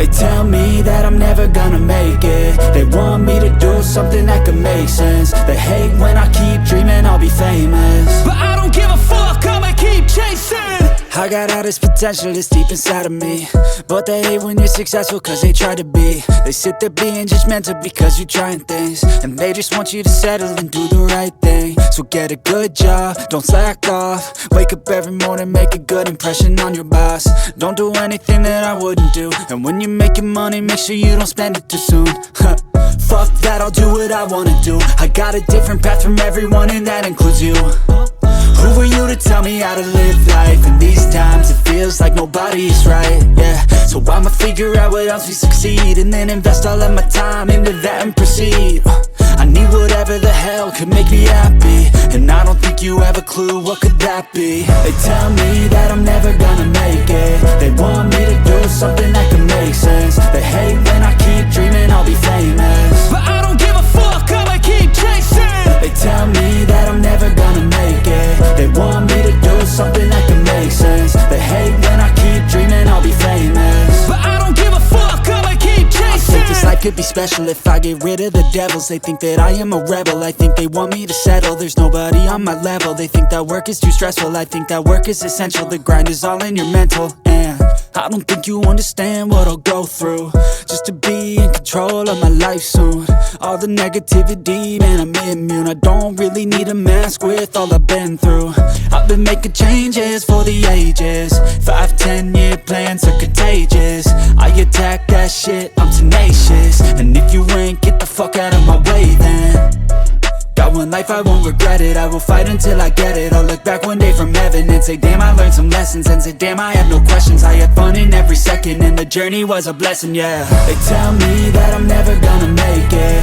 They tell me that I'm never gonna make it. They want me to do something that could make sense. They hate when I keep dreaming I'll be famous, but I don't give a fuck, I'ma keep chasing. I got all this potential that's deep inside of me, but they hate when you're successful cause they try to be. They sit there being judgmental because you're trying things, and they just want you to settle and do the right thing. So get a good job, don't slack off. Wake up every morning, make a good impression on your boss. Don't do anything that I wouldn't do, and when you're making money, make sure you don't spend it too soon. Fuck that, I'll do what I wanna do. I got a different path from everyone, and that includes you. Who are you to tell me how to live life? In these times it feels like nobody's right, yeah. So I'ma figure out what else we succeed, and then invest all of my time into that and proceed. I need whatever the hell could make me happy, and I don't think you have a clue what could that be. They tell me that I'm never gonna make it. They want me to do something that could make sense. They hate when I keep dreaming I'll be famous, but I don't give a fuck, I'ma keep chasing. They tell me that I'm never gonna make it. They want me to do something that can make sense. They hate when I keep dreaming I'll be famous, but I don't give a fuck, I'ma keep chasing. I think this life could be special if I get rid of the devils. They think that I am a rebel, I think they want me to settle. There's nobody on my level. They think that work is too stressful, I think that work is essential. The grind is all in your mental, and I don't think you understand what I'll go through just to be in control of my life soon. All the negativity, man, I'm immune. I don't really need a mask with all I've been through. I've been making changes for the ages. 5-10 year plans are contagious. I attack that shit, I'm tenacious. And if you ain't, get the fuck out of my way then. Got one life, I won't regret it. I will fight until I get it. I'll look back one day from heaven and say, damn, I learned some lessons. And say, damn, I had no questions. I had fun in every second, and the journey was a blessing, yeah. They tell me that I'm never gonna make it.